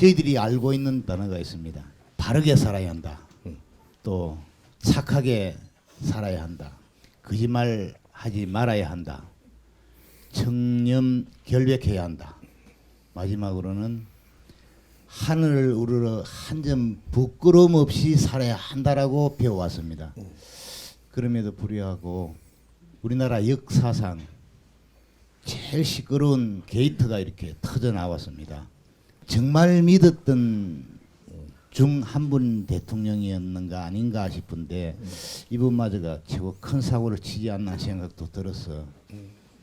저희들이 알고 있는 단어가 있습니다. 바르게 살아야 한다. 또 착하게 살아야 한다. 거짓말 하지 말아야 한다. 청렴 결백해야 한다. 마지막으로는 하늘을 우러러 한 점 부끄러움 없이 살아야 한다라고 배워왔습니다. 그럼에도 불구하고 우리나라 역사상 제일 시끄러운 게이트가 이렇게 터져 나왔습니다. 정말 믿었던 중 한 분 대통령이었는가 아닌가 싶은데 이분마저가 최고 큰 사고를 치지 않나 생각도 들어서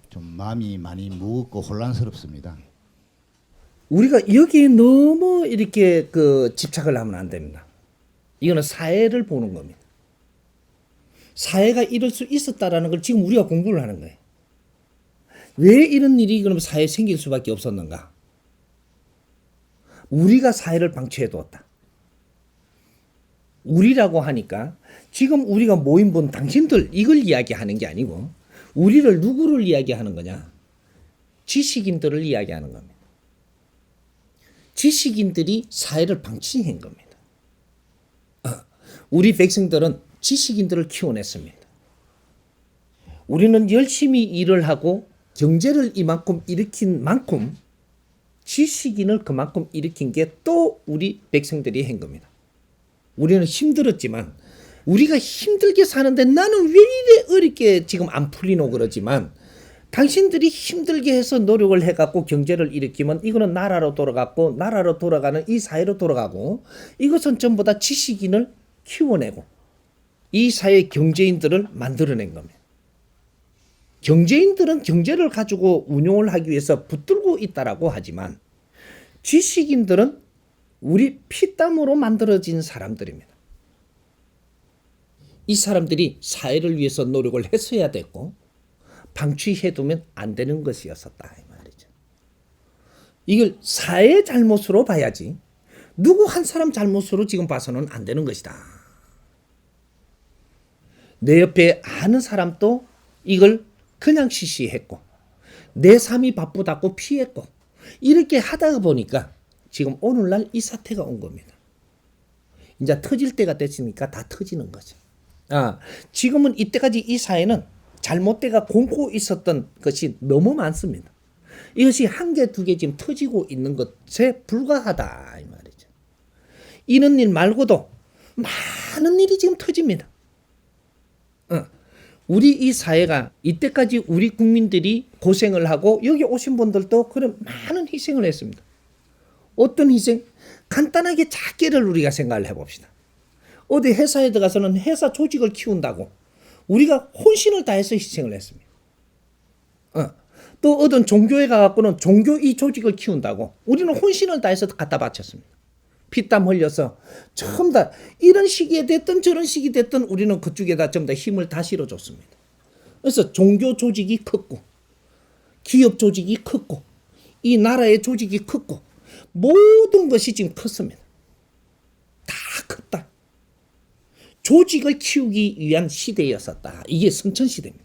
좀 마음이 많이 무겁고 혼란스럽습니다. 우리가 여기에 너무 이렇게 집착을 하면 안 됩니다. 이거는 사회를 보는 겁니다. 사회가 이럴 수 있었다라는 걸 지금 우리가 공부를 하는 거예요. 왜 이런 일이 그럼 사회에 생길 수밖에 없었는가? 우리가 사회를 방치해 두었다. 우리라고 하니까 지금 우리가 모인 분 당신들 이걸 이야기하는 게 아니고 우리를 누구를 이야기하는 거냐? 지식인들을 이야기하는 겁니다. 지식인들이 사회를 방치한 겁니다. 우리 백성들은 지식인들을 키워냈습니다. 우리는 열심히 일을 하고 경제를 이만큼 일으킨 만큼 지식인을 그만큼 일으킨 게 또 우리 백성들이 한 겁니다. 우리는 힘들었지만 우리가 힘들게 사는데 나는 왜 이래 어렵게 지금 안 풀리노 그러지만 당신들이 힘들게 해서 노력을 해갖고 경제를 일으키면 이거는 나라로 돌아갔고 나라로 돌아가는 이 사회로 돌아가고 이것은 전부 다 지식인을 키워내고 이 사회 경제인들을 만들어낸 겁니다. 경제인들은 경제를 가지고 운용을 하기 위해서 붙들고 있다라고 하지만 지식인들은 우리 피땀으로 만들어진 사람들입니다. 이 사람들이 사회를 위해서 노력을 했어야 됐고 방치해두면 안 되는 것이었었다 이 말이죠. 이걸 사회의 잘못으로 봐야지 누구 한 사람 잘못으로 지금 봐서는 안 되는 것이다. 내 옆에 아는 사람도 이걸 그냥 시시했고 내 삶이 바쁘다고 피했고 이렇게 하다 보니까 지금 오늘날 이 사태가 온 겁니다. 이제 터질 때가 됐으니까 다 터지는 거죠. 지금은 이때까지 이 사회는 잘못돼가 곪고 있었던 것이 너무 많습니다. 이것이 한 개, 두 개 지금 터지고 있는 것에 불과하다 이 말이죠. 이런 일 말고도 많은 일이 지금 터집니다. 우리 이 사회가 이때까지 우리 국민들이 고생을 하고 여기 오신 분들도 그런 많은 희생을 했습니다. 어떤 희생? 간단하게 작게를 우리가 생각을 해봅시다. 어디 회사에 들어가서는 회사 조직을 키운다고 우리가 혼신을 다해서 희생을 했습니다. 또 어떤 종교에 가갖고는 종교 이 조직을 키운다고 우리는 혼신을 다해서 갖다 바쳤습니다. 피땀 흘려서 전부 다 이런 시기에 됐든 저런 시기 됐든 우리는 그쪽에다 전부 다 힘을 다 실어줬습니다. 그래서 종교 조직이 컸고 기업 조직이 컸고 이 나라의 조직이 컸고 모든 것이 지금 컸습니다. 다 컸다. 조직을 키우기 위한 시대였었다. 이게 선천시대입니다.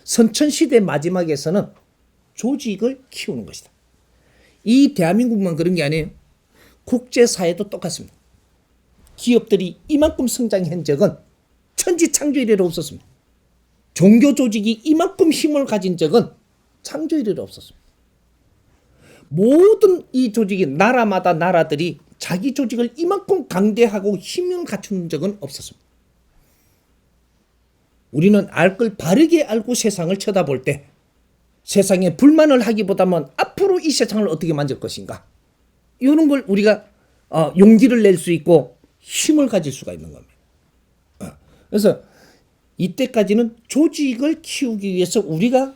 선천시대 마지막에서는 조직을 키우는 것이다. 이 대한민국만 그런 게 아니에요. 국제사회도 똑같습니다. 기업들이 이만큼 성장한 적은 천지창조 이래로 없었습니다. 종교 조직이 이만큼 힘을 가진 적은 창조 이래로 없었습니다. 모든 이 조직이 나라마다 나라들이 자기 조직을 이만큼 강대하고 힘을 갖춘 적은 없었습니다. 우리는 알 걸 바르게 알고 세상을 쳐다볼 때 세상에 불만을 하기보다는 앞으로 이 세상을 어떻게 만들 것인가 이런 걸 우리가 용기를 낼 수 있고 힘을 가질 수가 있는 겁니다. 그래서 이때까지는 조직을 키우기 위해서 우리가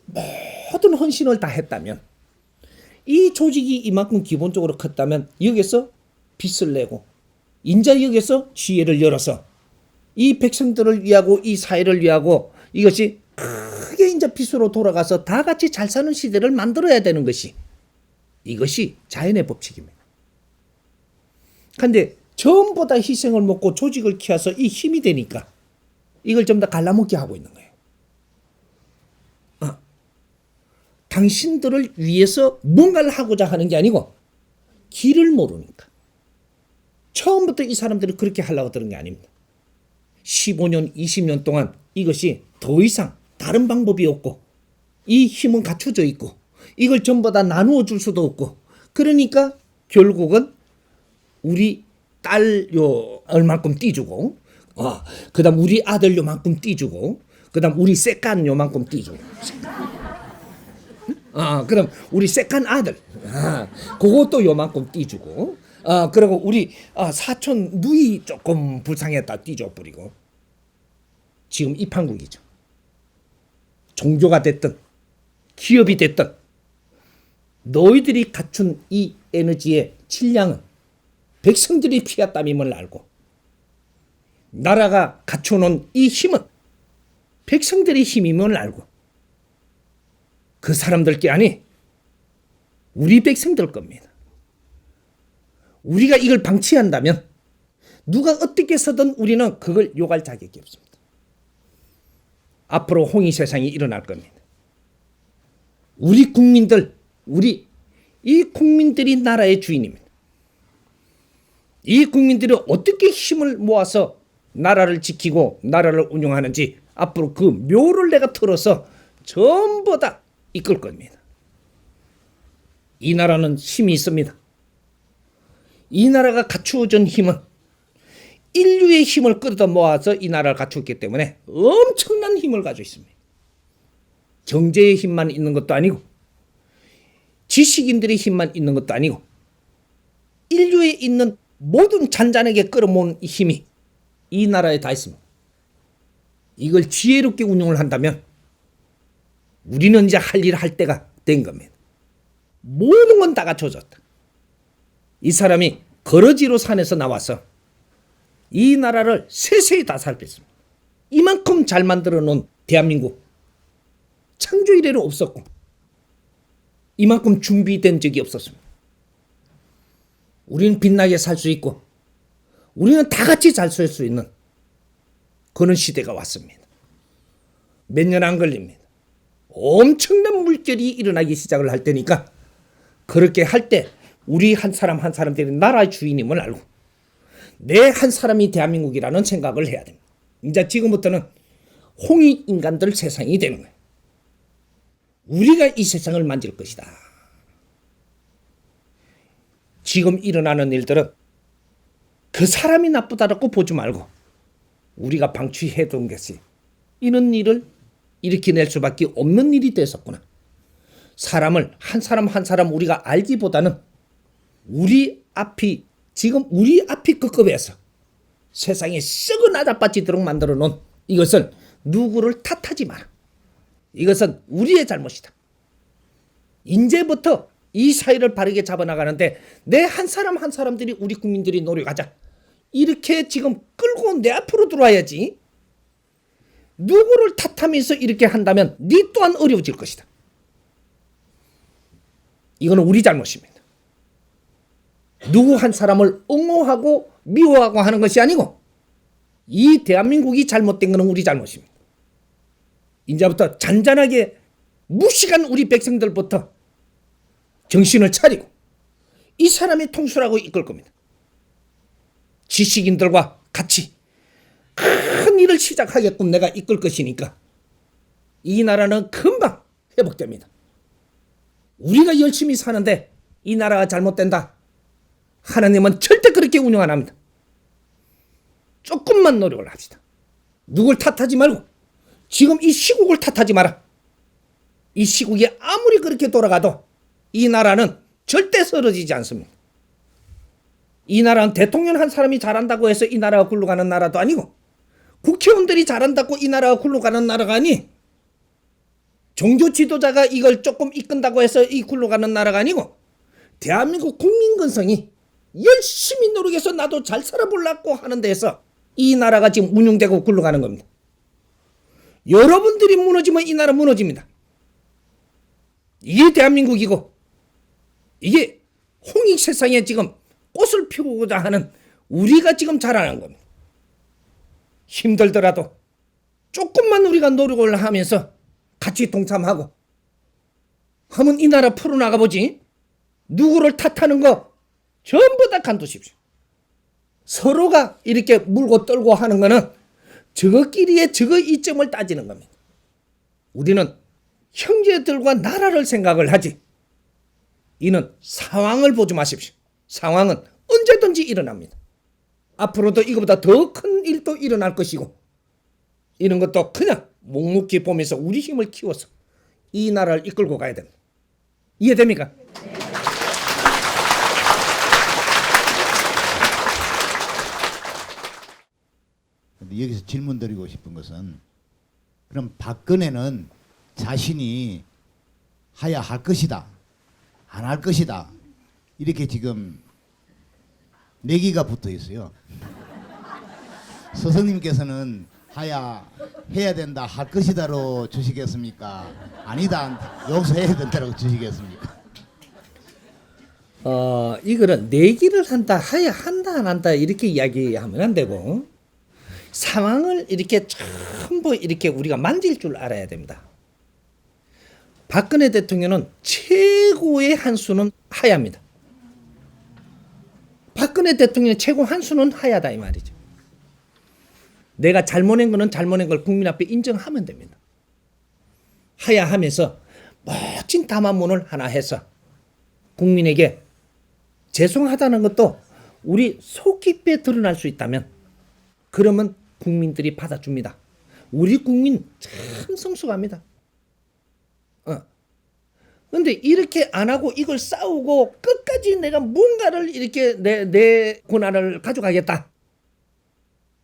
모든 헌신을 다 했다면 이 조직이 이만큼 기본적으로 컸다면 여기서 빚을 내고 인자 여기서 지혜를 열어서 이 백성들을 위하고 이 사회를 위하고 이것이 크게 이제 빚으로 돌아가서 다 같이 잘 사는 시대를 만들어야 되는 것이 이것이 자연의 법칙입니다. 그런데 전부 다 희생을 먹고 조직을 키워서 이 힘이 되니까 이걸 좀 더 갈라먹게 하고 있는 거예요. 당신들을 위해서 뭔가를 하고자 하는 게 아니고 길을 모르니까. 처음부터 이 사람들이 그렇게 하려고 들은 게 아닙니다. 15년, 20년 동안 이것이 더 이상 다른 방법이 없고 이 힘은 갖춰져 있고 이걸 전부 다 나누어 줄 수도 없고 그러니까 결국은 우리 딸 요 얼만큼 띄주고 그다음 우리 아들 요만큼 띄주고 그다음 우리 새깐 요만큼 띄주고 그다음 우리 새깐 아들 그것도 요만큼 띄주고 그리고 우리 사촌 누이 조금 불쌍했다 띄줘 버리고 지금 이 판국이죠. 종교가 됐든 기업이 됐든 너희들이 갖춘 이 에너지의 질량은 백성들이 피와 땀임을 알고 나라가 갖춰놓은 이 힘은 백성들의 힘임을 알고 그 사람들께 아니 우리 백성들 겁니다. 우리가 이걸 방치한다면 누가 어떻게 해서든 우리는 그걸 욕할 자격이 없습니다. 앞으로 홍위 세상이 일어날 겁니다. 우리 국민들, 이 국민들이 나라의 주인입니다. 이 국민들이 어떻게 힘을 모아서 나라를 지키고 나라를 운영하는지 앞으로 그 묘를 내가 틀어서 전부 다 이끌 겁니다. 이 나라는 힘이 있습니다. 이 나라가 갖추어진 힘은 인류의 힘을 끌어다 모아서 이 나라를 갖추었기 때문에 엄청난 힘을 가지고 있습니다. 경제의 힘만 있는 것도 아니고 지식인들의 힘만 있는 것도 아니고 인류에 있는 모든 잔잔하게 끌어모은 힘이 이 나라에 다 있습니다. 이걸 지혜롭게 운용을 한다면 우리는 이제 할 일을 할 때가 된 겁니다. 모든 건 다 갖춰졌다. 이 사람이 거러지로 산에서 나와서 이 나라를 세세히 다 살폈습니다. 이만큼 잘 만들어 놓은 대한민국 창조 이래로 없었고 이만큼 준비된 적이 없었습니다. 우리는 빛나게 살 수 있고 우리는 다 같이 잘 살 수 있는 그런 시대가 왔습니다. 몇 년 안 걸립니다. 엄청난 물결이 일어나기 시작을 할 테니까 그렇게 할 때 우리 한 사람 한 사람들이 나라의 주인임을 알고 내 한 사람이 대한민국이라는 생각을 해야 됩니다. 이제 지금부터는 홍익 인간들 세상이 되는 거예요. 우리가 이 세상을 만질 것이다. 지금 일어나는 일들은 그 사람이 나쁘다라고 보지 말고 우리가 방치해둔 것이 이런 일을 일으켜낼 수밖에 없는 일이 됐었구나. 사람을 한 사람 한 사람 우리가 알기보다는 지금 우리 앞이 급급해서 세상에 썩은 아자빠지도록 만들어 놓은 이것을 누구를 탓하지 마라. 이것은 우리의 잘못이다. 이제부터 이 사회를 바르게 잡아나가는데 내 한 사람 한 사람들이 우리 국민들이 노력하자. 이렇게 지금 끌고 내 앞으로 들어와야지. 누구를 탓하면서 이렇게 한다면 네 또한 어려워질 것이다. 이거는 우리 잘못입니다. 누구 한 사람을 옹호하고 미워하고 하는 것이 아니고 이 대한민국이 잘못된 것은 우리 잘못입니다. 이제부터 잔잔하게 무식한 우리 백성들부터 정신을 차리고 이 사람이 통솔하고 이끌 겁니다. 지식인들과 같이 큰 일을 시작하게끔 내가 이끌 것이니까 이 나라는 금방 회복됩니다. 우리가 열심히 사는데 이 나라가 잘못된다. 하나님은 절대 그렇게 운영 안 합니다. 조금만 노력을 합시다. 누굴 탓하지 말고 지금 이 시국을 탓하지 마라. 이 시국이 아무리 그렇게 돌아가도 이 나라는 절대 쓰러지지 않습니다. 이 나라는 대통령 한 사람이 잘한다고 해서 이 나라가 굴러가는 나라도 아니고 국회의원들이 잘한다고 이 나라가 굴러가는 나라가 아니 종교 지도자가 이걸 조금 이끈다고 해서 이 굴러가는 나라가 아니고 대한민국 국민건성이 열심히 노력해서 나도 잘 살아보려고 하는 데에서 이 나라가 지금 운영되고 굴러가는 겁니다. 여러분들이 무너지면 이 나라 무너집니다. 이게 대한민국이고 이게 홍익 세상에 지금 꽃을 피우고자 하는 우리가 지금 자라는 겁니다. 힘들더라도 조금만 우리가 노력을 하면서 같이 동참하고 하면 이 나라 풀어나가보지. 누구를 탓하는 거 전부 다 간두십시오. 서로가 이렇게 물고 떨고 하는 거는 저것끼리의 저거 이점을 따지는 겁니다. 우리는 형제들과 나라를 생각을 하지. 이는 상황을 보지 마십시오. 상황은 언제든지 일어납니다. 앞으로도 이거보다 더 큰 일도 일어날 것이고, 이런 것도 그냥 묵묵히 보면서 우리 힘을 키워서 이 나라를 이끌고 가야 됩니다. 이해됩니까? 근데 여기서 질문 드리고 싶은 것은, 그럼 박근혜는 자신이 하야 할 것이다, 안 할 것이다, 이렇게 지금 내기가 붙어 있어요. 스승님께서는 하야 해야 된다, 할 것이다로 주시겠습니까? 아니다, 용서해야 된다고 주시겠습니까? 이거는 내기를 한다, 하야 한다, 안 한다 이렇게 이야기하면 안 되고, 상황을 이렇게 전부 이렇게 우리가 만질 줄 알아야 됩니다. 박근혜 대통령은 최고의 한 수는 하야입니다. 박근혜 대통령의 최고 한 수는 하야다 이 말이죠. 내가 잘못한 거는 잘못한 걸 국민 앞에 인정하면 됩니다. 하야하면서 멋진 담화문을 하나 해서 국민에게 죄송하다는 것도 우리 속 깊이 드러날 수 있다면, 그러면 국민들이 받아줍니다. 우리 국민 참 성숙합니다. 근데 이렇게 안 하고 이걸 싸우고 끝까지 내가 뭔가를 이렇게 내 권한을 가져가겠다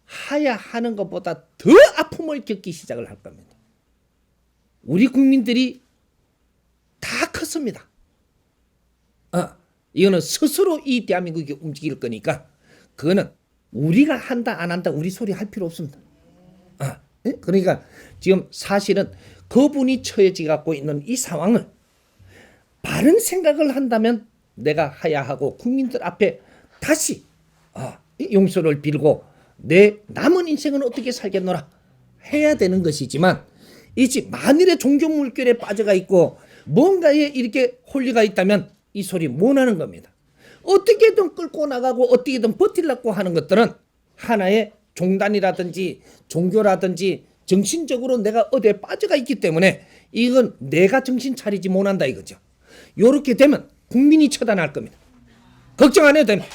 하야하는 것보다 더 아픔을 겪기 시작을 할 겁니다. 우리 국민들이 다 컸습니다. 이거는 스스로 이 대한민국이 움직일 거니까, 그거는 우리가 한다 안 한다 우리 소리 할 필요 없습니다. 그러니까 지금 사실은 그분이 처해져 갖고 있는 이 상황을 바른 생각을 한다면 내가 하야하고 국민들 앞에 다시 용서를 빌고 내 남은 인생은 어떻게 살겠노라 해야 되는 것이지만, 이제 만일에 종교 물결에 빠져가 있고 뭔가에 이렇게 홀리가 있다면 이 소리 못 하는 겁니다. 어떻게든 끌고 나가고 어떻게든 버틸라고 하는 것들은 하나의 종단이라든지 종교라든지 정신적으로 내가 어디에 빠져가 있기 때문에 이건 내가 정신 차리지 못한다 이거죠. 이렇게 되면 국민이 처단할 겁니다. 걱정 안 해도 됩니다.